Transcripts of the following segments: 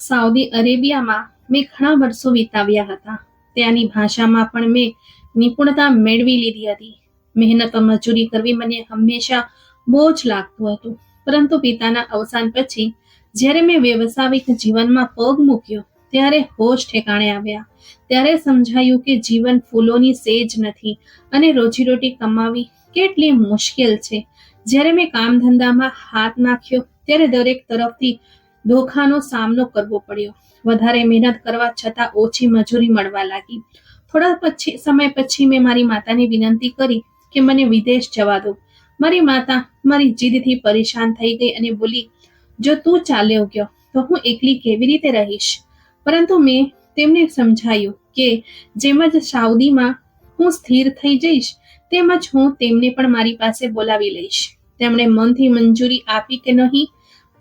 Saudi અરેબિયામાં મેં ઘણા વર્ષો વિતાવ્યા હતા. ત્યાંની ભાષામાં પણ મેં નિપુણતા મેળવી લીધી હતી. મહેનત મજૂરી કરવી મને હંમેશા બોજ લાગતું હતું. પરંતુ પિતાના અવસાન પછી જ્યારે મેં વ્યવસાયિક જીવનમાં પગ મૂક્યો ત્યારે હોશ ઠેકાણે આવ્યા. ત્યારે સમજાયું કે જીવન ફૂલોની સેજ નથી અને રોજીરોટી કમાવી કેટલી મુશ્કેલ છે. જ્યારે મેં કામ ધંધામાં હાથ નાખ્યો ત્યારે દરેક તરફથી ધોખાનો સામનો કરવો પડ્યો. વધારે મહેનત કરવા છતાં ઓછી મજૂરી મળવા લાગી. થોડા સમય પછી મેં મારી માતાને વિનંતી કરી કે મને વિદેશ જવા દો. મારી માતા મારી જીદથી પરેશાન થઈ ગઈ અને બોલી, જો તું ચાલ્યો ગયો તો હું એકલી કેવી રીતે રહીશ? પરંતુ મેં તેમને સમજાયું કે જેમ જ સાઉદીમાં હું સ્થિર થઈ જઈશ તેમજ હું તેમને પણ મારી પાસે બોલાવી લઈશ. તેમણે મનથી મંજૂરી આપી કે નહીં,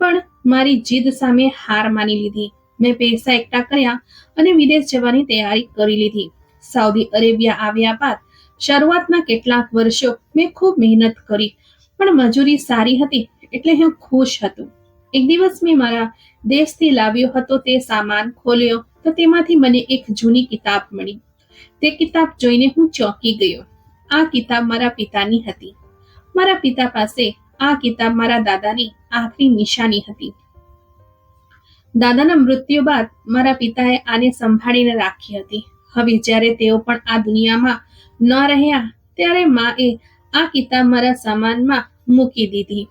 પણ મારી જીદ સામે હાર માની લીધી. મેં પૈસા એકઠા કર્યા અને વિદેશ જવાની તૈયારી કરી લીધી. સાઉદી અરેબિયા આવ્યા બાદ શરૂઆતના કેટલાક વર્ષો મેં ખૂબ મહેનત કરી, પણ મજૂરી સારી હતી એટલે હું ખુશ હતો. એક દિવસ મેં મારા દેશથી લાવ્યો હતો તે સામાન ખોલ્યો તો તેમાંથી મને એક જૂની કિતાબ મળી. તે કિતાબ જોઈને હું ચોંકી ગયો. આ કિતાબ મારા પિતાની હતી. મારા પિતા પાસે આ કિતાબ મારા દાદાની આખરી નિશાની હતી. દાદાના મૃત્યુ બાદ મારા પિતાએ આને સંભાળીને રાખી હતી. હવે જ્યારે તેઓ પણ આ દુનિયામાં ન રહ્યા ત્યારે માએ આ કિતાબ મારા સામાનમાં મૂકી દીધી,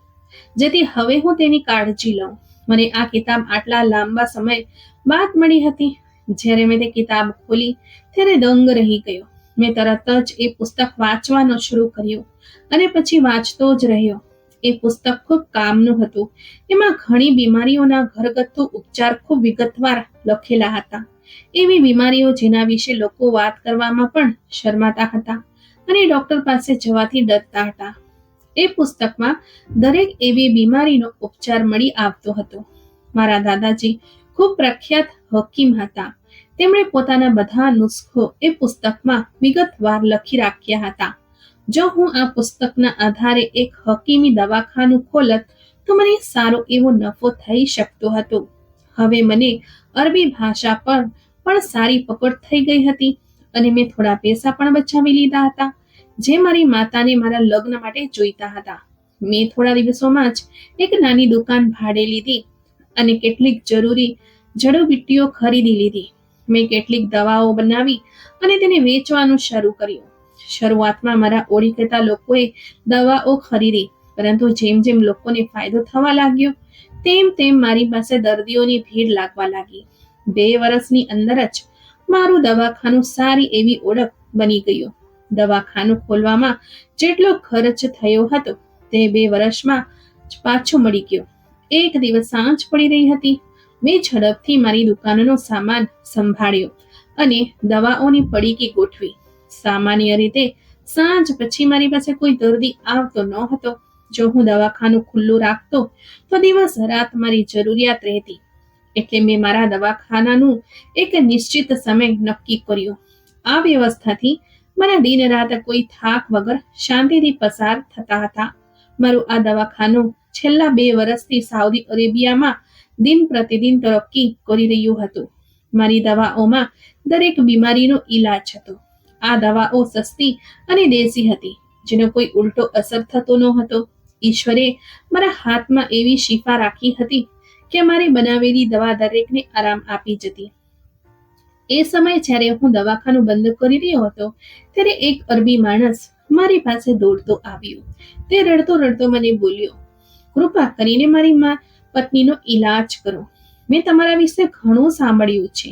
જેથી હવે હું તેની કાળજી લઉં. મને આ કિતાબ આટલા લાંબા સમય બાદ મળી હતી. જ્યારે મેં તે કિતાબ ખોલી ત્યારે દંગ રહી ગયો. મેં તરત જ એ પુસ્તક વાંચવાનો શરૂ કર્યો અને પછી વાંચતો જ રહ્યો. એ પુસ્તક ખૂબ કામનું હતું. એમાં ઘણી બીમારીઓના ઘરગથ્થુ ઉપચાર ખૂબ વિગતવાર લખેલા હતા. એવી બીમારીઓ જેના વિશે લોકો વાત કરવામાં પણ શરમાતા હતા અને ડોક્ટર પાસે જવાથી ડરતા હતા. એ પુસ્તકમાં દરેક એવી બીમારીનો ઉપચાર મળી આવતો હતો. મારા દાદાજી ખૂબ પ્રખ્યાત હકીમ હતા. તેમણે પોતાના બધા નુસ્ખો એ પુસ્તકમાં વિગતવાર લખી રાખ્યા હતા. જો હું આ પુસ્તકના આધારે એક હકીમી દવાખાનું ખોલત તો મને સારો એવો નફો થઈ શકતો હતો. હવે મને અરબી ભાષા પર પણ સારી પકડ થઈ ગઈ હતી અને મેં થોડા પૈસા પણ બચાવી લીધા હતા, જે મારી માતાને મારા લગ્ન માટે જોઈતા હતા. મેં થોડા દિવસોમાં જ એક નાની દુકાન ભાડે લીધી અને કેટલીક જરૂરી જડીબુટ્ટીઓ ખરીદી લીધી. મેં કેટલીક દવાઓ બનાવી અને તેને વેચવાનું શરૂ કર્યું. શરૂઆતમાં મારા ઓળખીતા લોકોએ દવાઓ ખરીદી, પરંતુ જેમ જેમ લોકોને ફાયદો થવા લાગ્યો તેમ તેમ મારી પાસે દર્દીઓની ભીડ લાગવા લાગી. 2 વર્ષની અંદર જ મારું દવાખાનું સારી એવી ઓળખ બની ગયું. દવાખાનું ખોલવામાં જેટલો ખર્ચ થયો હતો તે 2 વર્ષમાં જ પાછો મળી ગયો. એક દિવસ સાંજ પડી રહી હતી. મેં ઝડપથી મારી દુકાનનો સામાન સંભાળ્યો અને દવાઓની પડીકી ગોઠવી. સામાન્ય રીતે સાંજ પછી મારી પાસે કોઈ દર્દી આવતો ન હતો. જો હું દવાખાનું ખુલ્લું રાખતો તો દિવસ રાત મારી જરૂરિયાત રહેતી. એટલે મેં મારા દવાખાનાનું એક નિશ્ચિત સમય નક્કી કર્યો. આ વ્યવસ્થાથી મારા દિન રાત કોઈ થાક વગર શાંતિથી પસાર થતા હતા. મારું આ દવાખાનું છેલ્લા 2 વર્ષથી સાઉદી અરેબિયામાં દિન પ્રતિદિન તરક્કી કરી રહ્યું હતું. મારી દવાઓમાં દરેક બીમારીનો ઈલાજ હતો. આ દવાઓ સસ્તી અને દેશી હતી, જેનો કોઈ ઉલટો અસર થતો ન હતો. ઈશ્વરે મારા હાથમાં એવી શિફા રાખી હતી કે મારી બનાવેલી દવા દરેકને આરામ આપી જતી. એ સમયે જ્યારે હું દવાખાનું બંધ કરી રહ્યો હતો ત્યારે એક અરબી માણસ મારી પાસે દોડતો આવ્યો. તે રડતો રડતો મને બોલ્યો, કૃપા કરીને મારી પત્નીનો ઈલાજ કરો. મેં તમારા વિશે ઘણું સાંભળ્યું છે.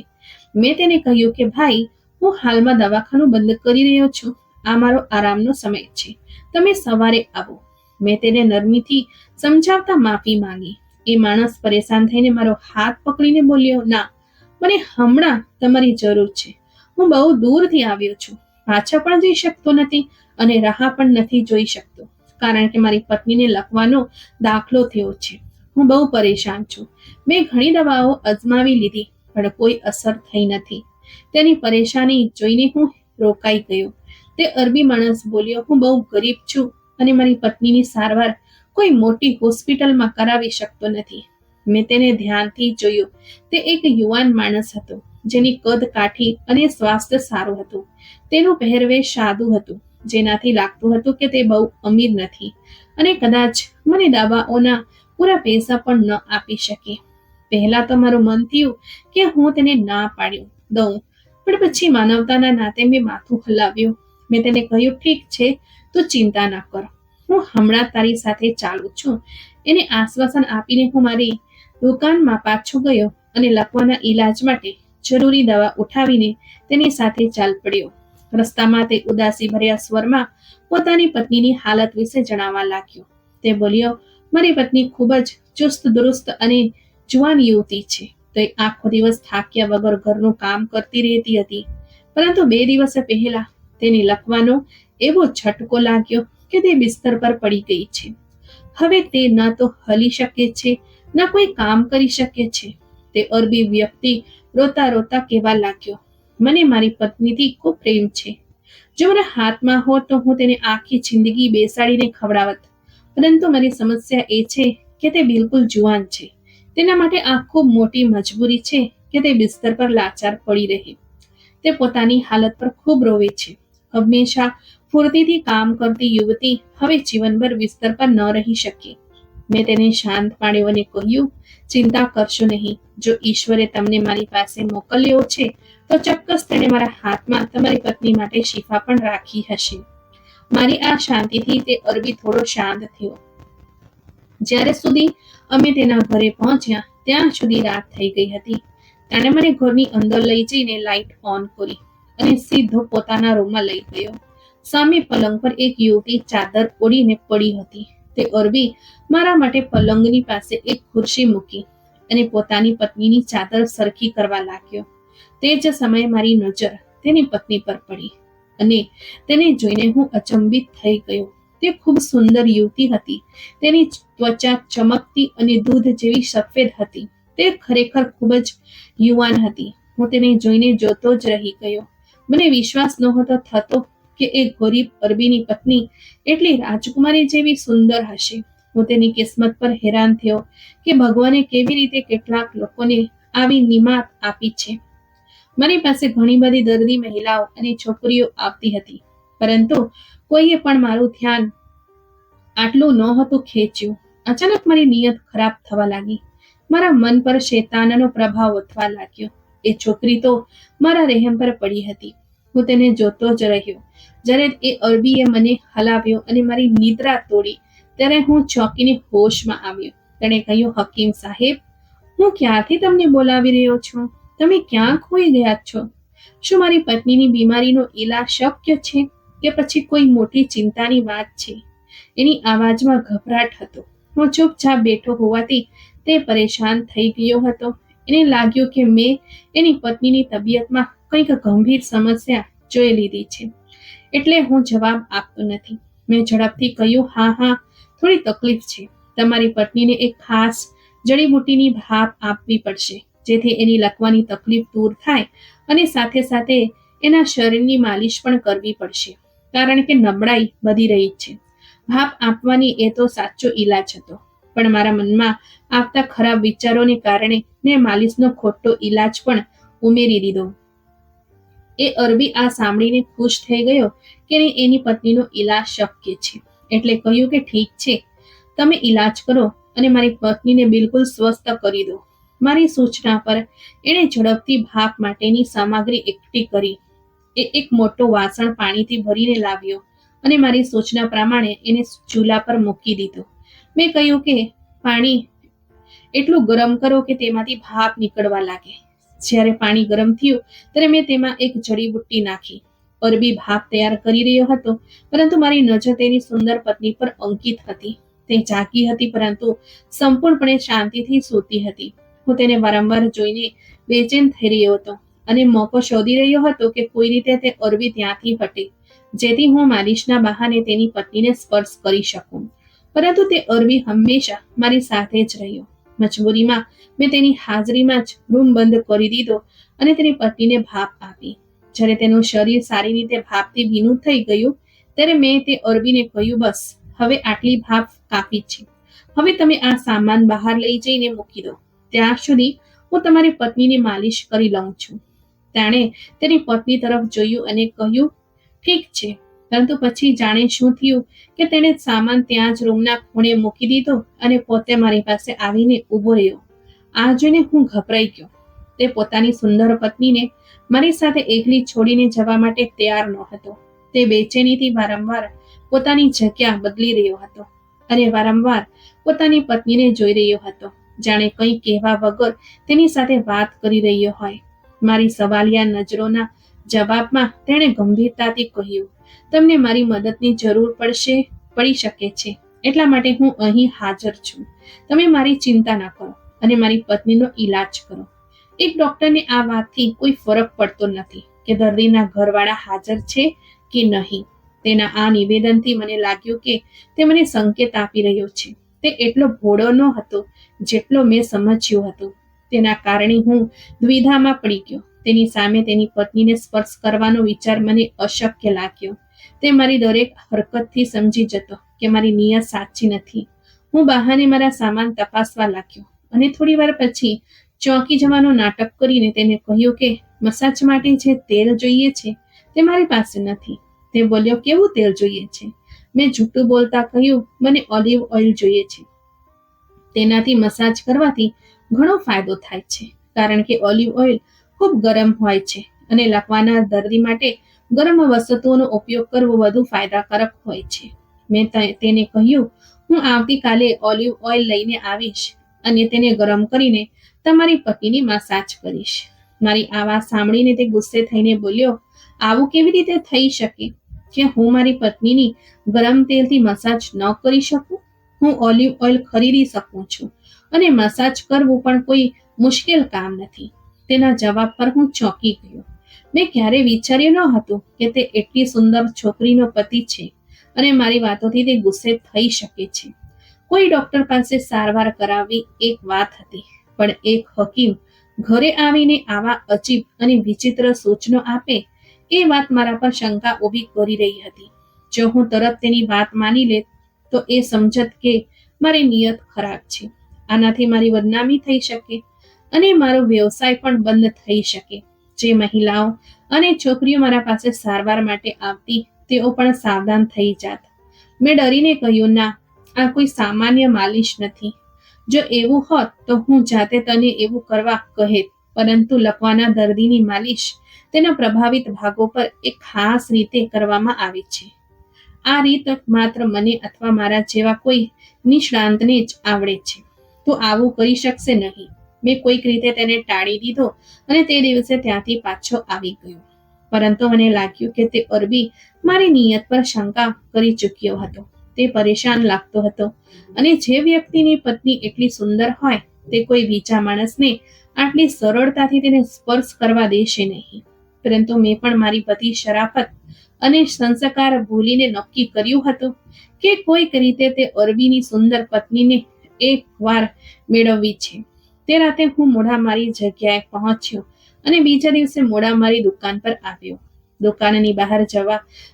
મેં તેને કહ્યું કે ભાઈ, હું હાલમાં દવાખાનું બંધ કરી રહ્યો છું. આ મારો આરામનો સમય છે. તમે સવારે આવો. મેં તેને નરમીથી સમજાવતા માફી માંગી. એ માણસ પરેશાન થઈને મારો હાથ પકડીને બોલ્યો, ના, મને હમણાં તમારી જરૂર છે. હું બહુ દૂરથી આવ્યો છું. પાછા પણ જઈ શકતો નથી અને રાહ પણ નથી જોઈ શકતો, કારણ કે મારી પત્નીને લખવાનો દાખલો થયો છે. હું બહુ પરેશાન છું. મેં ઘણી દવાઓ અજમાવી લીધી, પણ કોઈ અસર થઈ નથી. તેની પરેશાની જોઈને હું રોકાઈ ગયો. તે અરબી માણસ બોલ્યો, હું બહુ ગરીબ છું અને મારી પત્નીની સારવાર કોઈ મોટી હોસ્પિટલમાં કરાવી શકતો નથી. મેં તેને ધ્યાનથી જોયો. તે એક યુવાન માણસ હતો, જેની કદ કાઠી અને સ્વાસ્થ્ય સારું હતું. તેનું પહેરવેશ સાદું હતું, જેનાથી લાગતું હતું કે તે બહુ અમીર નથી અને કદાચ મને દવાઓના પૂરા પૈસા પણ ન આપી શકે. પહેલા તો મારું મન થયું કે હું તેને ના પાડી દઉં, પણ પછી માનવતાના નાતે મેં માથું હલાવ્યું. મેં તેને કહ્યું, ઠીક છે, તું ચિંતા ના કર, હું હમણાં તારી સાથે ચાલું છું. એને આશ્વાસન આપીને હું મારી દુકાનમાં પાછો ગયો અને લકવાના ઈલાજ માટે જરૂરી દવા ઉઠાવીને તેની સાથે ચાલ પડ્યો. રસ્તામાં તે ઉદાસી ભર્યા સ્વરમાં પોતાની પત્નીની હાલત વિશે જણાવવા લાગ્યો. તે બોલ્યો, મારી પત્ની ખૂબ જ ચુસ્ત દુરુસ્ત અને જુવાન યુવતી છે. તો એ આખો દિવસ થાક્યા વગર ઘરનું કામ કરતી રહેતી હતી, પરંતુ 2 દિવસ પહેલા તેને લકવાનો એવો ઝટકો લાગ્યો કે તે બિસ્તર પર પડી ગઈ છે. હવે તે ન તો હલી શકે છે, ન કોઈ કામ કરી શકે છે. તે અરબી વ્યક્તિ રોતા રોતા કહેવા લાગ્યો, મને મારી પત્નીથી ખૂબ પ્રેમ છે. જો મારા હાથમાં હોત તો હું તેને આખી જિંદગી બેસાડીને ખવડાવત, પરંતુ મારી સમસ્યા એ છે કે તે બિલકુલ જુવાન છે. તેના માટે આ ખૂબ મોટી મજબૂરી છે કે તે બિસ્તર પર લાચાર પડી રહે. તે પોતાની હાલત પર ખૂબ રોવે છે. હંમેશા ફૂર્તીથી કામ કરતી યુવતી હવે જીવનભર બિસ્તર પર ન રહી શકે. મેં તેને શાંત પાડ્યો અને કહ્યું, ચિંતા કરશો નહીં. જો ઈશ્વરે તમને મારી પાસે મોકલ્યો છે તો ચોક્કસ તેણે મારા હાથમાં તમારી પત્ની માટે શિફા પણ રાખી હશે. મારી આ શાંતિથી તે અરબી થોડો શાંત થયો. જ્યારે સુધી અમે તેના ઘરે પહોંચ્યા ત્યાં સુધી રાત થઈ ગઈ હતી. તેણે મને ઘરની અંદર લઈ જઈને લાઇટ ઓન કરી અને સીધો પોતાના રૂમમાં લઈ ગયો. સામે પલંગ પર એક યુવતી ચાદર ઓઢીને પડી હતી. તે અરબી મારા માટે પલંગની પાસે એક ખુરશી મૂકી અને પોતાની પત્નીની ચાદર સરખી કરવા લાગ્યો. તે જ સમયે મારી નજર તેની પત્ની પર પડી અને તેને જોઈને હું અચંબિત થઈ ગયો. તે ખૂબ સુંદર યુવતી હતી. તેની ત્વચા ચમકતી અને દૂધ જેવી સફેદ હતી. તે ખરેખર ખૂબ જ યુવાન હતી. હું તેને જોઈને જોતો જ રહી ગયો. મને વિશ્વાસ નહોતો થતો કે એક ગરીબ અરબીની પત્ની એટલી રાજકુમારી જેવી સુંદર હશે. હું તેની કિસ્મત પર હેરાન થયો કે ભગવાને કેવી રીતે કેટલાક લોકોને આવી નિમાત આપી છે. મારી પાસે ઘણી બધી દર્દી મહિલાઓ અને છોકરીઓ આવતી હતી, પરંતુ કોઈએ પણ મારું ધ્યાન આટલું નહોતું ખેંચ્યું. અચાનક મારી નિયત ખરાબ થવા લાગી. મારા મન પર શૈતાનનો પ્રભાવ વધવા લાગ્યો. એ છોકરી તો મારા રહેમ પર પડી હતી. હું તેને જોતો જ રહ્યો. જ્યારે એ અરબીએ મને હલાવ્યો અને મારી નિદ્રા તોડી, ત્યારે હું ચોંકીને હોશમાં આવ્યો. તેણે કહ્યું, હકીમ સાહેબ, હું ક્યાંથી તમને બોલાવી રહ્યો છું? તમે ક્યાં ખોઈ ગયા છો? શું મારી પત્નીની બીમારીનો ઈલાજ શક્ય છે કે પછી કોઈ મોટી ચિંતાની વાત છે? એની આવાજમાં ગભરાટ હતો. હું ચૂપચાપ બેઠો હોવાથી તે પરેશાન થઈ ગયો હતો. એને લાગ્યું કે મેં એની પત્નીની તબિયતમાં કંઈક ગંભીર સમસ્યા જોઈ લીધી છે, એટલે હું જવાબ આપતો નથી. મેં ઝડપથી કહ્યું, હા, થોડી તકલીફ છે. તમારી પત્નીને એક ખાસ જડીબુટ્ટીની ભાપ આપવી પડશે, જેથી એની લકવાની તકલીફ દૂર થાય, અને સાથે સાથે એના શરીરની માલિશ પણ કરવી પડશે, કારણ કે નબળાઈ વધી રહી છે. ભાપ આપવાની એ તો સાચો ઈલાજ હતો, પણ મારા મનમાં આવતા ખરાબ વિચારોને કારણે મેં માલિશનો ખોટો ઈલાજ પણ ઉમેરી દીધો. એ અરબી આ સાંભળીને ખુશ થઈ ગયો કે એની પત્નીનો ઈલાજ શક્ય છે, એટલે કહ્યું કે ઠીક છે, તમે ઈલાજ કરો અને મારી પત્નીને બિલકુલ સ્વસ્થ કરી દો. મારી સૂચના પર એણે ઝડપથી ભાપ માટેની સામગ્રી એકઠી કરી. એ એક મોટો વાસણ પાણીથી ભરીને લાવ્યો અને મારી સૂચના પ્રમાણે એને ચૂલા પર મૂકી દીધો. મેં કહ્યું કે પાણી એટલું ગરમ કરો કે તેમાંથી ભાપ નીકળવા લાગે. જ્યારે પાણી ગરમ થયું ત્યારે મેં તેમાં એક જડીબુટ્ટી નાખી. અરબી ભાપ તૈયાર કરી રહ્યો હતો, પરંતુ મારી નજર તેની સુંદર પત્ની પર અંકિત હતી. તે જાગી હતી, પરંતુ સંપૂર્ણપણે શાંતિથી સૂતી હતી. હું તેને વારંવાર જોઈને બેચેન થઈ રહ્યો હતો અને મોકો શોધી રહ્યો હતો કે કોઈ રીતે તે અરબી ત્યાંથી હટે, જેથી હું માલિશના બહાને તેની પત્નીને સ્પર્શ કરી શકું. પરંતુ તે અરબી હંમેશા મારી સાથે જ રહ્યો. મજબૂરીમાં મેં તેની હાજરીમાં જ રૂમ બંધ કરી દીધો અને તેની પત્નીને ભાપ આપી. જ્યારે તેનું શરીર સારી રીતે ભાપથી ભીનું થઈ ગયું, ત્યારે મેં તે અરબીને કહ્યું, બસ, હવે આટલી ભાપ કાફી છે. હવે તમે આ સામાન બહાર લઈ જઈને મૂકી દો. ત્યાં સુધી હું તમારી પત્નીની માલિશ કરી લઉં છું. તેણે તેની પત્ની તરફ જોયું અને કહ્યું, ઠીક છે. પરંતુ પછી જાણે શું થયું કે તેણે સામાન ત્યાં જ રૂમના ખૂણે મૂકી દીધો અને પોતે મારી પાસે આવીને ઊભો રહ્યો. આ જોઈને હું ગભરાઈ ગયો. તે પોતાની સુંદર પત્નીને મારી સાથે એકલી છોડીને જવા માટે તૈયાર નહોતો. તે બેચેનીથી વારંવાર પોતાની જગ્યા બદલી રહ્યો હતો અને વારંવાર પોતાની પત્નીને જોઈ રહ્યો હતો, જાણે કંઈ કહેવા વગર તેની સાથે વાત કરી રહ્યો હોય. મારી સવાલિયા નજરોના જવાબમાં તેણે ગંભીરતાથી કહ્યું, તમને મારી મદદની જરૂર પડી શકે છે, એટલા માટે હું અહીં હાજર છું. તમે મારી ચિંતા ન કરો અને મારી પત્નીનો ઈલાજ કરો. એક ડોક્ટરને આ વાતથી કોઈ ફરક પડતો નથી કે દર્દીના ઘરવાળા હાજર છે કે નહીં. તેના આ નિવેદનથી મને લાગ્યું કે તે મને સંકેત આપી રહ્યો છે. તે એટલો ભોળો ન હતો જેટલો મેં સમજ્યો હતો. તેના કારણે હું દ્વિધામાં પડી ગયો. તેની સામે તેની પત્નીને સ્પર્શ કરવાનો વિચાર મને અશક્ય લાગ્યો. તે મારી દરેક હરકતથી સમજી જતો કે મારી નિયત સાચી નથી. હું બહાને મારા સામાન તપાસવા લાગ્યો અને થોડી વાર પછી ચોંકી જવાનું નાટક કરીને તેને કહ્યું કે મસાજ માટે જે તેલ જોઈએ છે તે મારી પાસે નથી. તે બોલ્યો, કેવું તેલ જોઈએ છે? મેં જૂઠું બોલતા કહ્યું, મને ઓલિવ ઓઇલ જોઈએ છે. તેનાથી મસાજ કરવાથી ઘણો ફાયદો થાય છે, કારણ કે ઓલિવ ઓઇલ ખૂબ ગરમ હોય છે અને લકવાના દર્દી માટે ગરમ વસ્તુઓનો ઉપયોગ કરવો વધુ ફાયદાકારક હોય છે. મેં તેને કહ્યું, હું આવતીકાલે ઓલિવ ઓઇલ લઈને આવીશ અને તેને ગરમ કરીને તમારી પત્નીની મસાજ કરીશ. મારી આ વાત સાંભળીને તે ગુસ્સે થઈને બોલ્યો, આવું કેવી રીતે થઈ શકે કે હું મારી પત્નીની ગરમ તેલથી મસાજ ન કરી શકું? હું ઓલિવ ઓઇલ ખરીદી શકું છું અને મસાજ કરવું પણ કોઈ મુશ્કેલ કામ નથી. તેના જવાબ પર હું ચોંકી ગયો. મેં ક્યારેય વિચાર્યું ન હતું કે તે એટલી સુંદર છોકરીનો પતિ છે અને મારી વાતોથી તે ગુસ્સે થઈ શકે છે. કોઈ ડોક્ટર પાસે સારવાર કરાવવી એક વાત હતી, પણ એક હકીમ ઘરે આવીને આવા અજીબ અને વિચિત્ર સૂચનો આપે એ વાત મારા પર શંકા ઊભી કરી રહી હતી. જો હું તરત તેની વાત માની લે તો એ સમજત કે મારી નિયત ખરાબ છે. આનાથી મારી બદનામી થઈ શકે અને મારો વ્યવસાય પણ બંધ થઈ શકે. જે મહિલાઓ અને છોકરીઓ મારા પાસે સારવાર માટે આવતી તેઓ પણ સાવધાન થઈ જાત. મેં ડરીને કહ્યું, ના, આ કોઈ સામાન્ય માલિશ નથી. જો એવું હોત તો હું જાતે તને એવું કરવા કહેત, પરંતુ લકવાના દર્દીની માલિશ તેના પ્રભાવિત ભાગો પર એક ખાસ રીતે કરવામાં આવે છે. આ રીત માત્ર મને અથવા મારા જેવા કોઈ નિષ્ણાંતને જ આવડે છે. તું આવું કરી શકશે નહીં. મેં કોઈક રીતે તેને ટાળી દીધો અને તે દિવસે ત્યાંથી પાછો આવી ગયો. પરંતુ મને લાગ્યું કે તે અરબી મારી નિયત પર શંકા કરી ચૂક્યો હતો. તે પરેશાન લાગતો હતો અને જે વ્યક્તિની પત્ની એટલી સુંદર હોય તે કોઈ બીજા માણસને આટલી સરળતાથી તેને સ્પર્શ કરવા દેશે નહીં. પરંતુ મેં પણ મારી બધી શરાફત અને સંસ્કાર ભૂલીને નક્કી કર્યું હતું કે કોઈક રીતે તે અરબીની સુંદર પત્નીને એક વાર મેળવવી છે. તે રાતે હું મોડા મારી જગ્યાએ પહોંચ્યો અને બીજા દિવસે મોડા મારી દુકાન પર આવ્યો. દુકાનની બહાર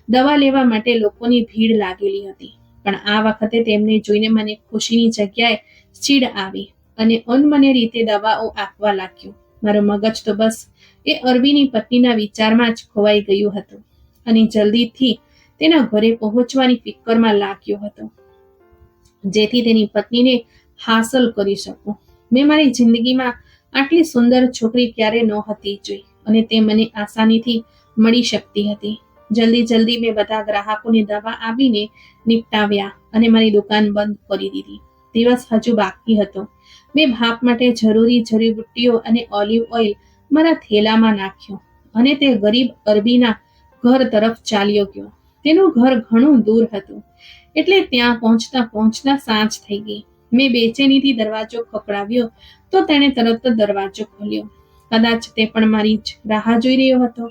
દવા લેવા માટે લોકોની ભીડ લાગેલી હતી, પણ આ વખતે તેમને જોઈને મને ખુશીની જગ્યાએ ચીડ આવી અને અનમને રીતે દવાઓ આપવા લાગ્યો. મારું મગજ તો બસ એ અરબીની પત્નીના વિચારમાં જ ખોવાઈ ગયું હતું અને જલ્દીથી તેના ઘરે પહોંચવાની ફિકરમાં લાગ્યો હતો, જેથી તેની પત્નીને હાંસલ કરી શકું. મેં મારી જિંદગીમાં આટલી સુંદર છોકરી ક્યારે નહોતી જોઈ અને તે મને આસાનીથી મળી શકતી હતી. જલ્દી મેં બધા ગ્રાહકોને દવા આપીને નિપટાવ્યા અને મારી દુકાન બંધ કરી દીધી. દિવસ હજુ બાકી હતો. મેં ભાપ માટે જરૂરી જડીબુટ્ટીઓ અને ઓલિવ ઓઇલ મારા થેલામાં નાખ્યો અને તે ગરીબ અરબીના ઘર તરફ ચાલ્યો ગયો. તેનું ઘર ઘણું દૂર હતું, એટલે ત્યાં પહોંચતા સાંજ થઈ ગઈ. મેં બેચેનીથી દરવાજો ખખડાવ્યો તો તેણે તરત જ દરવાજો ખોલ્યો. કદાચ તે પણ મારી જ રાહ જોઈ રહ્યો હતો.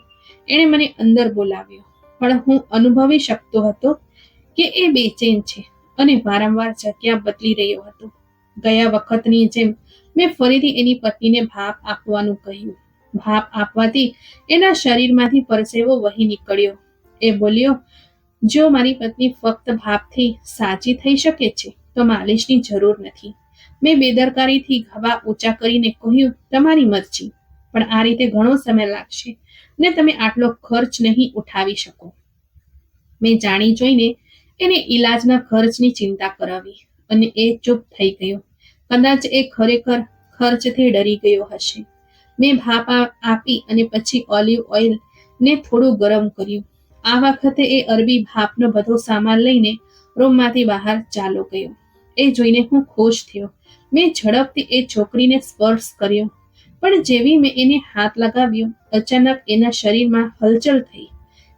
એણે મને અંદર બોલાવ્યો, પણ હું અનુભવી શકતો હતો કે એ બેચેન છે અને વારંવાર જગ્યા બદલી રહ્યો હતો. ગયા વખતની જેમ મેં ફરીથી એની પત્નીને ભાપ આપવાનું કહ્યું. ભાપ આપવાથી એના શરીરમાંથી પરસેવો વહી નીકળ્યો. એ બોલ્યો, જો મારી પત્ની ફક્ત ભાપથી સાજી થઈ શકે છે તો માલિશની જરૂર નથી. મેં બેદરકારીથી ખભા ઊંચા કરીને કહ્યું, તમારી મરજી, પણ આ રીતે ઘણો સમય લાગશે ને તમે આટલો ખર્ચ નહીં ઉઠાવી શકો. મેં જાણી જોઈને એને ઈલાજના ખર્ચની ચિંતા કરાવી અને એ ચૂપ થઈ ગયો. કદાચ એ ખરેખર ખર્ચથી ડરી ગયો હશે. મેં ભાપ આપી અને પછી ઓલિવ ઓઇલ ને થોડું ગરમ કર્યું. આ વખતે એ અરબી ભાપનો બધો સામાન લઈને રૂમમાંથી બહાર ચાલો ગયો. એ જોઈને હું ખુશ થયો. મેં ઝડપથી એ છોકરીને સ્પર્શ કર્યો, પણ જેવી મેં એને હાથ લગાવ્યો, અચાનક એના શરીરમાં હલચલ થઈ.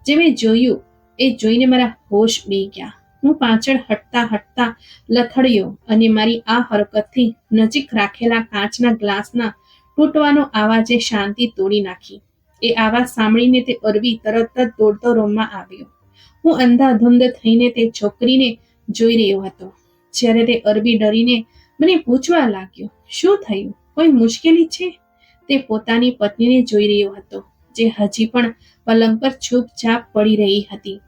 જે મેં જોયું એ જોઈને મારા હોશ ઉડી ગયા. હું પાછળ હટતા હટતા લથડ્યો અને મારી આ હરકતથી નજીક રાખેલા કાચના ગ્લાસના તૂટવાનો અવાજે શાંતિ તોડી નાખી. એ આવાજ સાંભળીને તે અરબી તરત જ દોડતો રૂમમાં આવ્યો. હું અંધાધૂંધ થઈને તે છોકરીને જોઈ રહ્યો હતો. જ્યારે તે અરબી ડરીને મને પૂછવા લાગ્યો, શું થયું, કોઈ મુશ્કેલી છે? તે પોતાની પત્નીને જોઈ રહ્યો હતો, જે હજી પણ પલંગ પર ચૂપચાપ પડી રહી હતી.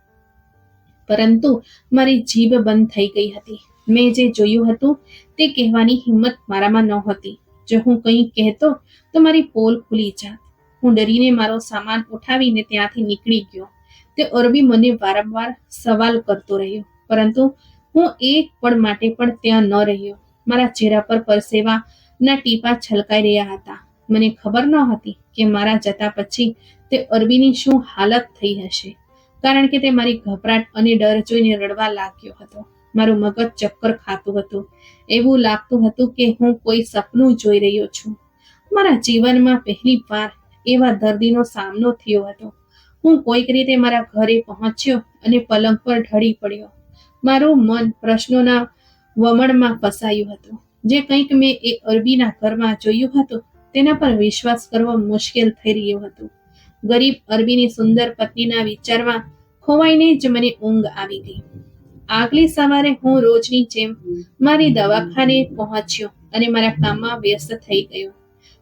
પરંતુ મારી જીભ બંધ થઈ ગઈ હતી. મેં જે જોયું હતું તે કહેવાની હિંમત મારામાં નહોતી. જો હું કંઈ કહેતો તો મારી પોલ ખુલી જાત. હું ડરીને મારો સામાન ઉઠાવીને ત્યાંથી નીકળી ગયો. તે અરબી મને વારંવાર સવાલ કરતો રહ્યો, પરંતુ હું એક પળ માટે પણ ત્યાં ન રહ્યો. મારા ચહેરા પર પરસેવાના ટીપા છલકાઈ રહ્યા હતા. મને ખબર નહોતી કે મારા જતા પછી તે અરબીની શું હાલત થઈ હશે, કારણ કે તે મારી ગભરાટ અને ડર જોઈને રડવા લાગ્યો હતો. મારું મગજ ચક્કર ખાતું હતું. એવું લાગતું હતું કે હું કોઈ સપનું જોઈ રહ્યો છું. મારા જીવનમાં પહેલી વાર એવા દર્દીનો સામનો થયો હતો. હું કોઈક રીતે મારા ઘરે પહોંચ્યો અને પલંગ પર ઢળી પડ્યો. મારું મન પ્રશ્નોના વમળમાં ફસાયું હતું. જે કંઈક મેં એ અરબીના ઘરમાં જોયું હતું તેના પર વિશ્વાસ કરવો મુશ્કેલ થઈ રહ્યો હતો. ગરીબ અરબીની સુંદર પત્નીના વિચારમાં ખોવાઈને જ મને ઊંઘ આવી ગઈ. આગલી સવારે હું રોજની જેમ મારી દવાખાને પહોંચ્યો અને મારા કામમાં વ્યસ્ત થઈ ગયો.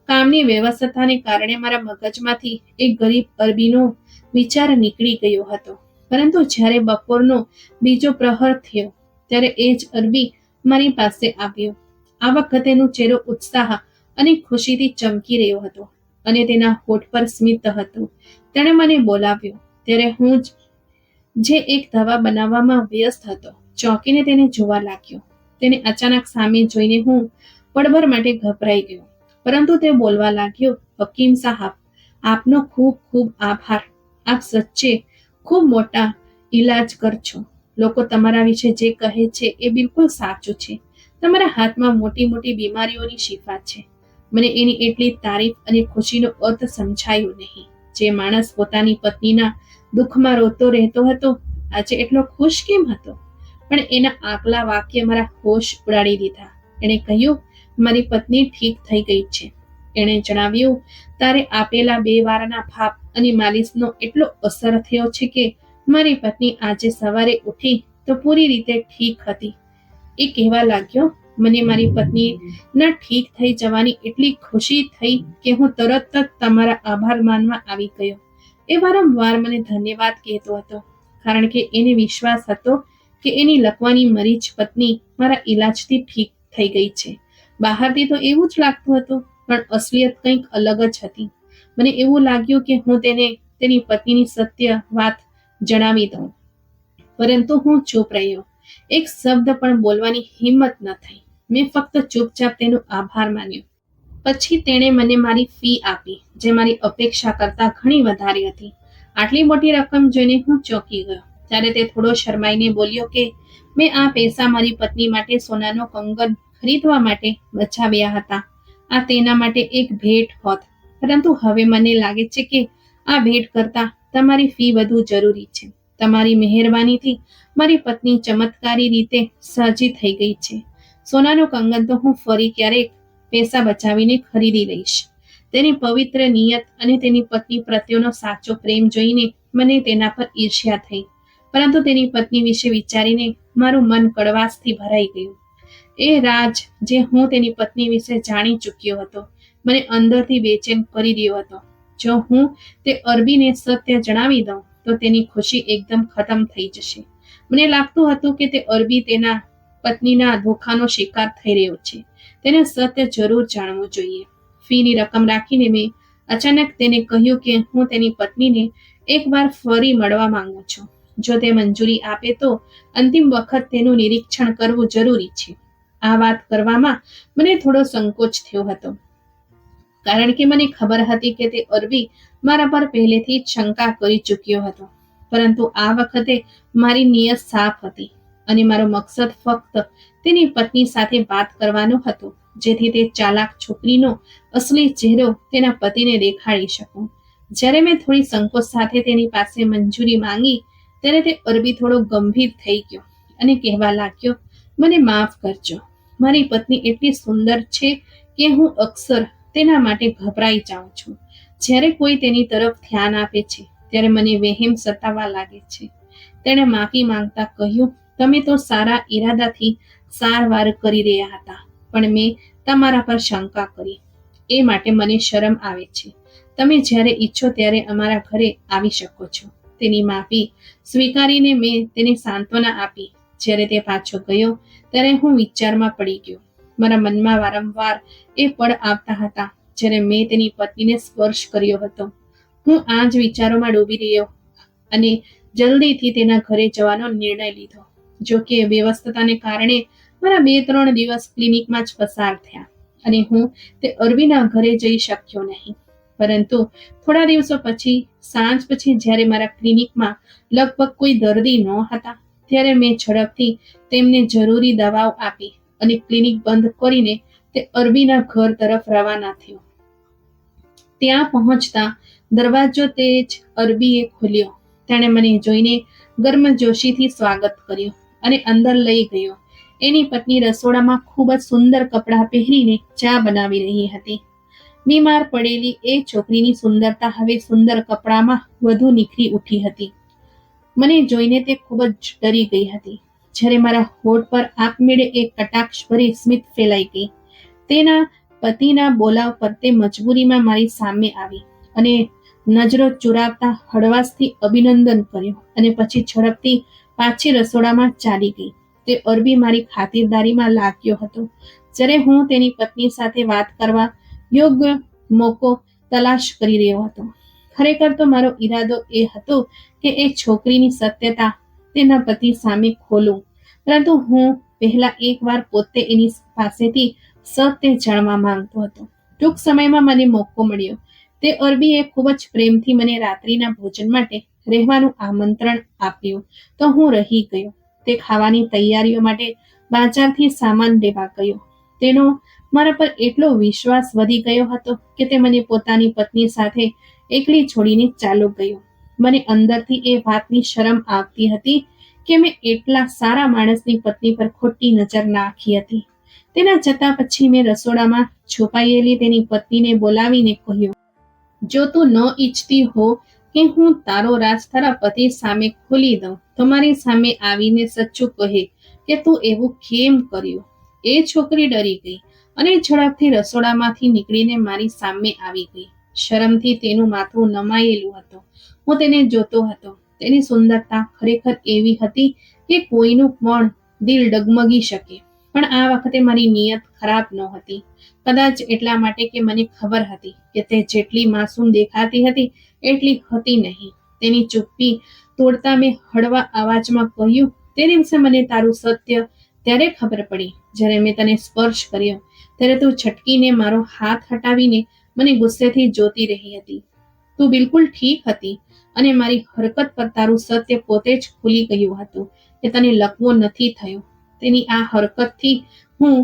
કામની વ્યવસ્થાને કારણે મારા મગજમાંથી એક ગરીબ અરબીનો વિચાર નીકળી ગયો હતો. પરંતુ જ્યારે બપોરનો બીજો પ્રહર થયો ત્યારે એ જ અરબી મારી પાસે આવ્યો. આ વખતેનો ચહેરો ઉત્સાહ અને ખુશીથી ચમકી રહ્યો હતો અને તેના હોઠ પર સ્મિત હતું. તેણે મને બોલાવ્યો ત્યારે હું જે એક દવા બનાવવામાં વ્યસ્ત હતો ચોંકીને તેને જોવા લાગ્યો. તેને અચાનક સામે જોઈને હું પળભર માટે ગભરાઈ ગયો, પરંતુ તે બોલવા લાગ્યો, હકીમ સાહબ, આપનો ખૂબ ખૂબ આભાર. આપ સચ્ચે ખૂબ મોટા ઈલાજ કરશો. લોકો તમારા વિશે જે કહે છે એ બિલકુલ સાચું છે. તમારા હાથમાં મોટી મોટી બીમારીઓની શિફા છે. મને એની એટલી તારીફ અને ખુશીનો અર્થ સમજાયો નહીં. જે માણસ પોતાની પત્નીના દુઃખમાં રોતો રહેતો હતો આજે એટલો ખુશ કેમ હતો? પણ એના આગલા વાક્ય મારા હોશ ઉડાડી દીધા. એણે કહ્યું, મારી પત્ની ઠીક થઈ ગઈ છે. એણે જણાવ્યું, તારે આપેલા 2 વારના ભાપ અને માલિશનો એટલો અસર થયો છે કે મારી પત્ની આજે સવારે ઉઠી તો પૂરી રીતે ઠીક હતી. એ કહેવા લાગ્યો, મને મારી પત્નીના ઠીક થઈ જવાની એટલી ખુશી થઈ કે હું તરત જ તમારા આભાર માનવા આવી ગયો. એ વારંવાર મને ધન્યવાદ કહેતો હતો, કારણ કે એને વિશ્વાસ હતો કે એની લકવાની મરીજ પત્ની મારા ઈલાજથી ઠીક થઈ ગઈ છે. બહારથી તો એવું જ લાગતું હતું, પણ અસલિયત કંઈક અલગ જ હતી. મને એવું લાગ્યું કે હું તેને તેની પત્નીની સત્ય વાત જણાવી દઉં, પરંતુ હું ચૂપ રહ્યો. એક શબ્દ પણ બોલવાની હિંમત ન થઈ. મેં ફક્ત ચૂપચાપ તેનો આભાર માન્યો. પછી તેણે મને મારી ફી આપી, જે મારી અપેક્ષા કરતાં ઘણી વધારે હતી. આટલી મોટી રકમ જોઈને હું ચોંકી ગયો. ત્યારે તે થોડો શરમાઈને બોલ્યો કે મેં આ પૈસા મારી પત્ની માટે સોનાનો કંગન ખરીદવા માટે બચાવ્યા હતા. આ તેના માટે એક ભેટ હોત, પરંતુ હવે મને લાગે છે કે આ ભેટ કરતાં તમારી ફી વધુ જરૂરી છે. તમારી મહેરબાનીથી મારી પત્ની ચમત્કારી રીતે સાજી થઈ ગઈ છે. સોનાનો કંગન તો હું ફરી ક્યારેક પૈસા બચાવીને ખરીદી લઈશ. તેની પવિત્ર નિયત અને તેની પત્ની પ્રત્યેનો સાચો પ્રેમ જોઈને મને તેના પર ઈર્ષ્યા થઈ, પરંતુ તેની પત્ની વિશે વિચારીને મારું મન કડવાશથી ભરાઈ ગયું. એ રાજ જે હું તેની પત્ની વિશે જાણી ચૂક્યો હતો મને અંદરથી બેચેન કરી રહ્યો હતો. જો હું તે અરબીને સત્ય જણાવી દઉં તો તેની ખુશી એકદમ ખતમ થઈ જશે. મને લાગતું હતું કે તે અરબી તેના પત્નીના ધોખાનો શિકાર થઈ રહ્યો છે. તેને સત્ય જરૂર જાણવું જોઈએ. ફીની રકમ રાખીને મેં અચાનક તેને કહ્યું કે હું તેની પત્નીને એકવાર ફરી મળવા માંગુ છું. જો તે મંજૂરી આપે તો અંતિમ વખત તેનું નિરીક્ષણ કરવું જરૂરી છે. આ વાત કરવામાં મને થોડો સંકોચ થયો હતો, કારણ કે મને ખબર હતી કે તે અરબી મારા પર પહેલેથી જ શંકા કરી ચૂક્યો હતો. પરંતુ આ વખતે મારી નિયત સાફ હતી અને મારો મકસદ ફક્ત તેની પત્ની સાથે વાત કરવાનો હતો, જેથી તે ચાલાક છોકરીનો અસલી ચહેરો તેના પતિને દેખાડી શકું. જ્યારે મેં થોડી સંકોચ સાથે તેની પાસે મંજૂરી માંગી, ત્યારે તે અરબી થોડો ગંભીર થઈ ગયો અને કહેવા લાગ્યો, મને માફ કરજો, મારી પત્ની એટલી સુંદર છે કે હું અક્સર તેના માટે ગભરાઈ જાઉં છું. જ્યારે કોઈ તેની તરફ ધ્યાન આપે છે ત્યારે મને વહેમ સતાવવા લાગે છે. તેણે માફી માંગતા કહ્યું, તમે તો સારા ઈરાદાથી સારવાર કરી રહ્યા હતા, પણ મેં તમારા પર શંકા કરી, એ માટે મને શરમ આવે છે. તમે જ્યારે ઈચ્છો ત્યારે અમારા ઘરે આવી શકો છો. તેની માફી સ્વીકારીને મેં તેને સાંત્વના આપી. જ્યારે તે પાછો ગયો ત્યારે હું વિચારમાં પડી ગયો. મારા મનમાં વારંવાર એ પળ આવતા હતા જ્યારે મેં તેની પત્નીને સ્પર્શ કર્યો હતો. હું આ જ વિચારોમાં ડૂબી રહ્યો અને જલ્દીથી તેના ઘરે જવાનો નિર્ણય લીધો. જો કે વ્યસ્તતાને કારણે મારા 2-3 દિવસ ક્લિનિકમાં જ પસાર થયા અને હું તે અરબીના ઘરે જઈ શક્યો નહીં. પરંતુ થોડા દિવસો પછી સાંજ પછી જ્યારે મારા ક્લિનિકમાં લગભગ કોઈ દર્દી ન હતા, ત્યારે મેં ઝડપથી તેમને જરૂરી દવાઓ આપી અને ક્લિનિક બંધ કરીને તે અરબીના ઘર તરફ રવાના થયો. ત્યાં પહોંચતા દરવાજો તે જ અરબીએ ખોલ્યો. તેણે મને જોઈને ગર્મજોશીથી સ્વાગત કર્યું અને અંદર લઈ ગયો. એની પત્ની રસોડામાં ખૂબ જ સુંદર કપડાં પહેરીને ચા બનાવી રહી હતી. બીમાર પડેલી એ છોકરીની સુંદરતા હવે સુંદર કપડામાં વધુ નિખરી ઉઠી હતી. મને જોઈને તે ખૂબ જ ડરી ગઈ હતી. જ્યારે મારા હોઠ પર આપમેળે એક કટાક્ષભરી સ્મિત ફેલાઈ ગઈ. તેના પતિના બોલાવ પર તે મજબૂરીમાં મારી સામે આવી અને નજરો ચુરાવતા હળવાશથી અભિનંદન કર્યું અને પછી ઝડપથી પાછી રસોડામાં ચાલી ગઈ. તે અરબી મારી ખાતરદારીમાં લાગ્યો હતો, જ્યારે હું તેની પત્ની સાથે વાત કરવા યોગ્ય મોકો તલાશ કરી રહ્યો હતો. ખરેખર તો મારો ઈરાદો એ હતો કે એ છોકરીની સત્યતા તેના પતિ સામે ખોલું, પરંતુ હું પહેલા એકવાર પોતે એની પાસેથી સત્ય જાણવા માંગતો હતો. ટૂંક સમયમાં મને મોકો મળ્યો. તે અરબીએ ખૂબ જ પ્રેમથી મને રાત્રિના ભોજન માટે રહેવાનું આમંત્રણ આપ્યું તો હું રહી ગયો. તે ખાવાની તૈયારીઓ માટે બજારથી સામાન લેવા ગયો. તેનો મારા પર એટલો વિશ્વાસ વધી ગયો હતો કે તે મને પોતાની પત્ની સાથે એકલી છોડીને ચાલ્યો ગયો. મને અંદરથી એ વાતની શરમ આવતી હતી કે મેં એટલા સારા માણસની પત્ની પર ખોટી નજર નાખી હતી. તેના જતા પછી મેં રસોડામાં છુપાયેલી તેની પત્નીને બોલાવીને કહ્યું, જો તું ન ઈચ્છતી હો કે હું તારો રાજ તારા પતિ સામે ખોલી દઉં તો મારી સામે આવીને સચ્ચું કહે કે તું એવું કેમ કર્યું. એ છોકરી ડરી ગઈ અને ઝડપથી રસોડામાંથી નીકળીને મારી સામે આવી ગઈ. શરમથી તેનું માથું નમાયેલું હતું. હું તેને જોતો હતો. તેની સુંદરતા ખરેખર એવી હતી કે કોઈનું પણ દિલ ડગમગી શકે. પણ આ વખતે મારી નિયત ખરાબ નહોતી. કદાચ એટલા માટે કે મને ખબર હતી કે તે જેટલી માસૂમ દેખાતી હતી એટલી હતી નહીં. તેની ચૂપ્પી તોડતા મેં હળવા અવાજમાં કહ્યું, તે દિવસે મને તારું સત્ય ત્યારે ખબર પડી જ્યારે મેં તને સ્પર્શ કર્યો. ત્યારે તું છટકીને મારો હાથ હટાવીને મને ગુસ્સેથી જોતી રહી હતી. તું બિલકુલ ઠીક હતી અને મારી હરકત પર તારું સત્ય પોતે જ ખુલી ગયું હતું કે તને લકવો નથી થયો. તેની આ હરકતથી હું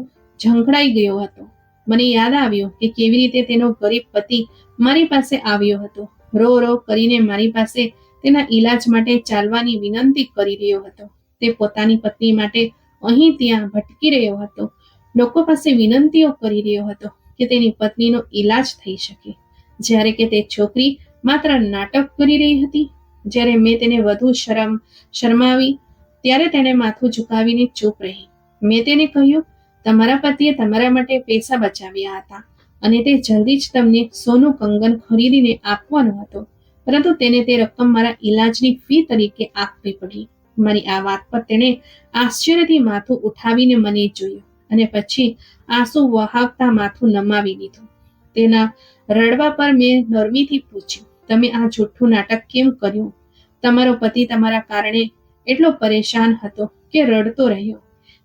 ઝંખડાઈ ગયો હતો. મને યાદ આવ્યું કે કેવી રીતે તેનો ગરીબ પતિ મારી પાસે આવ્યો હતો. રો રો કરીને મારી પાસે તેના ઈલાજ માટે ચાલવાની વિનંતી કરી રહ્યો હતો. તે પોતાની પત્ની માટે અહીં ત્યાં ભટકી રહ્યો હતો. લોકો પાસે વિનંતીઓ કરી રહ્યો હતો કે તેની પત્નીનો ઈલાજ થઈ શકે, જ્યારે કે તે છોકરી માત્ર નાટક કરી રહી હતી. જ્યારે મેં તેને વધુ શરમાવી ત્યારે તેણે માથું ઝુકાવીને ચૂપ રહી. મેં તેને કહ્યું, તમારા પતિએ તમારા માટે પૈસા બચાવ્યા હતા અને તે જલ્દી જ તમને સોનું કંગન ખરીદીને આપવાનો હતો, પરંતુ તેને તે રકમ મારા ઈલાજની ફી તરીકે આપવી પડી. મારી આ વાત પર તેણે આશ્ચર્યથી માથું ઉઠાવીને મને જોયું અને પછી આંસુ વહાવતા માથું નમાવી લીધું. તેના રડવા પર મેં નરમીથી પૂછ્યું, તમે આ જૂઠું નાટક કેમ કર્યું? તમારો પતિ તમારા કારણે એટલો પરેશાન હતો કે રડતો રહ્યો.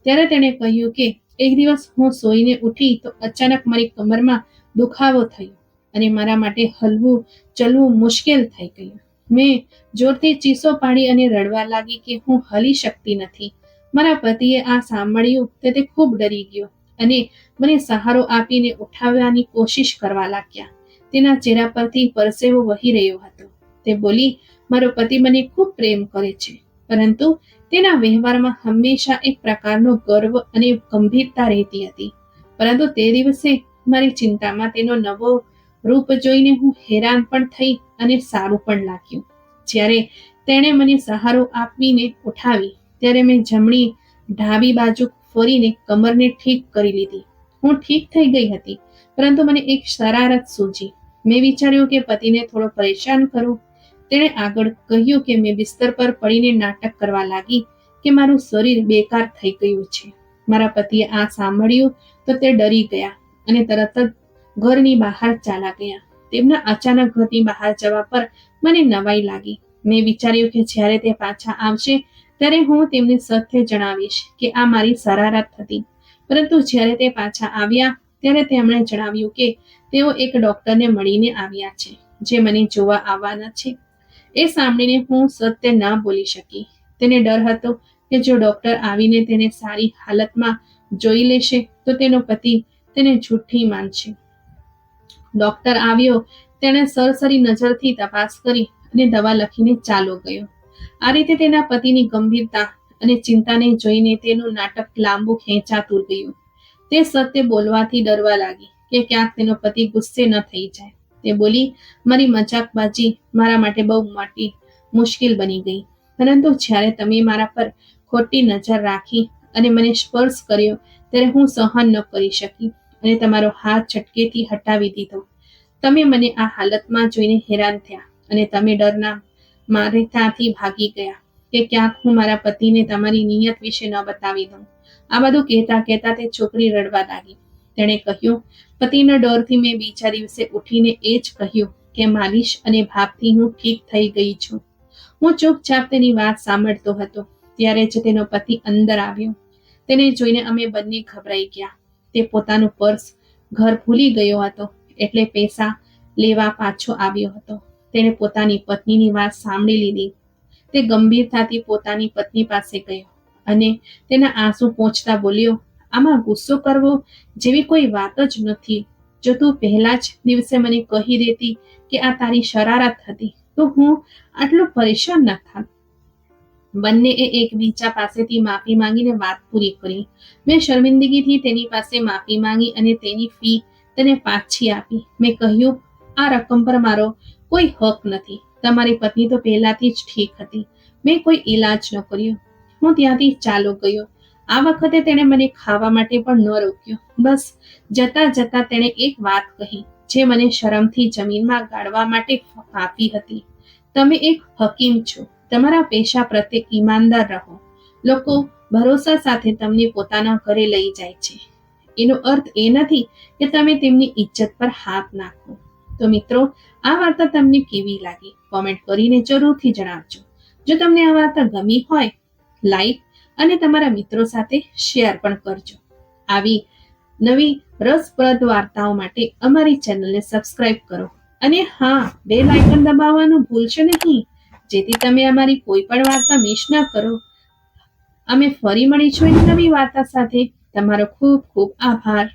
ત્યારે તેણે કહ્યું કે એક દિવસ હું સૂઈને ઉઠી તો અચાનક મારી કમરમાં દુખાવો થયો અને મારા માટે હલવું ચલવું મુશ્કેલ થઈ ગયું. મેં જોરથી ચીસો પાડી અને રડવા લાગી કે હું હલી શકતી નથી. મારા પતિએ આ સાંભળ્યું તો તે ખૂબ ડરી ગયો અને મને સહારો આપીને ઉઠાવવાની કોશિશ કરવા લાગ્યા. તેના ચહેરા પરથી પરસેવો વહી રહ્યો હતો. તે બોલી, મારો પતિ મને ખૂબ પ્રેમ કરે છે, પરંતુ તેના વ્યવહારમાં હંમેશા એક પ્રકારનો ગર્વ અને ગંભીરતા રહેતી હતી. પરંતુ તે દિવસે મારી ચિંતામાં તેનો નવો રૂપ જોઈને હું હેરાન પણ થઈ અને સારું પણ લાગ્યું. જ્યારે તેણે મને સહારો આપીને ઉઠાવી ત્યારે મેં જમણી ડાબી બાજુ ફરીને કમરને ઠીક કરી લીધી. હું ઠીક થઈ ગઈ હતી, પરંતુ મને એક શરારત સૂજી. મેં વિચાર્યું કે પતિને થોડો પરેશાન કરું. તેણે આગળ કહ્યું કે મેં બિસ્તર પર પડીને નાટક કરવા લાગી કે મારું શરીર બેકાર થઈ ગયું છે. મારા પતિએ આ સાંભળ્યું તો તે ડરી ગયા અને તરત જ ઘરની બહાર ચાલ્યા ગયા. તેમના અચાનક ઘરની બહાર જવા પર મને નવાઈ લાગી. મેં વિચાર્યું કે જ્યારે તે પાછા આવશે ત્યારે હું તેમને સત્ય જણાવીશ કે આ મારી શરારત હતી. પરંતુ જ્યારે તે પાછા આવ્યા ત્યારે તેમણે જણાવ્યું કે તેઓ એક ડોક્ટરને મળીને આવ્યા છે જે મને જોવા આવવાના છે. એ સાંભળીને હું સત્ય ન બોલી શકી. તેને ડર હતો કે જો ડોક્ટર આવીને તેને સારી હાલતમાં જોઈ લેશે તો તેનો પતિ તેને જૂઠી માનશે. ડોક્ટર આવ્યો. તેણે સરસરી નજરથી તપાસ કરી અને દવા લખીને ચાલો ગયો. આ રીતે તેના પતિની ગંભીરતા અને ચિંતાને જોઈને તેનું નાટક લાંબુ ખેંચાતું ગયું. તે સત્ય બોલવાથી ડરવા લાગી કે ક્યાંક તેનો પતિ ગુસ્સે ન થઈ જાય. તે બોલી, મારી મજાકબાજી મારા માટે બહુ મોટી મુશ્કેલ બની ગઈ. પરંતુ જ્યારે તમે મારા પર ખોટી નજર રાખી અને મને સ્પર્શ કર્યો ત્યારે હું સહન ન કરી શકી અને તમારો હાથ ઝટકેથી હટાવી દીધો. તમે મને આ હાલતમાં જોઈને હેરાન થયા અને તમે ડરના મારે ત્યાંથી ભાગી ગયા કે ક્યાંક હું મારા પતિને તમારી નિયત વિશે ન બતાવી દઉં. આ બધું કહેતા કહેતા તે છોકરી રડવા લાગી. તેણે કહ્યું, પતિના ડરથી મેં બીજા દિવસે ઉઠીને એ જ કહ્યું કે માલિશ અને ભાપથી હું ઠીક થઈ ગઈ છું. હું ચૂપચાપ તેની વાત સાંભળતો હતો ત્યારે જ તેનો પતિ અંદર આવ્યો. તેને જોઈને અમે બંને ગભરાઈ ગયા. તે પોતાનું પર્સ ઘર ભૂલી ગયો હતો એટલે પૈસા લેવા પાછો આવ્યો હતો. તેણે પોતાની પત્નીની વાત સાંભળી લીધી. તે ગંભીરતાથી પોતાની પત્ની પાસે ગયો અને તેના આંસુ પોંછતા બોલ્યો, આમાં ગુસ્સો કરવો જેવી કોઈ વાત જ નથી. જો તું પહેલા જ દિવસે મને કહી દેતી કે આ તારી શરારત હતી તો હું આટલું પરેશાન ન થાત. બંનેએ એકબીજા પાસેથી માફી માંગીને વાત પૂરી કરી. મેં શર્મિંદગીથી તેની પાસે માફી માંગી અને તેની ફી તેને પાછી આપી. મેં કહ્યું, આ રકમ પર મારો કોઈ હક નથી. તમારી પત્ની તો પહેલાથી જ ઠીક હતી. મેં કોઈ ઈલાજ ન કર્યો. હું ત્યાંથી ચાલો ગયો. આ વખતે તેણે મને ખાવા માટે પણ ન રોક્યો. બસ જતા જતા તેણે એક વાત કહી જે મને શરમથી જમીનમાં ગાળવા માટે આપી હતી. તમે એક હકીમ છો. તમારા પેશા પ્રત્યે ઈમાનદાર રહો. લોકો ભરોસા સાથે તમને પોતાના ઘરે લઈ જાય છે. એનો અર્થ એ નથી કે તમે તેમની ઇજ્જત પર હાથ નાખો. તો મિત્રો, આ વાર્તા તમને કેવી લાગી કોમેન્ટ કરીને જરૂરથી જણાવજો. જો તમને આ વાર્તા ગમી હોય લાઈક અને તમારા મિત્રો સાથે શેર પણ કરજો. આવી નવી રસપ્રદ વાર્તાઓ માટે અમારી ચેનલને સબસ્ક્રાઇબ કરો અને હા, બેલ આઇકન દબાવવાનું ભૂલશો નહીં જેથી તમે અમારી કોઈ પણ વાર્તા મિસ ના કરો. અમે ફરી મળીશું એક નવી વાર્તા સાથે. તમારો ખૂબ ખૂબ આભાર.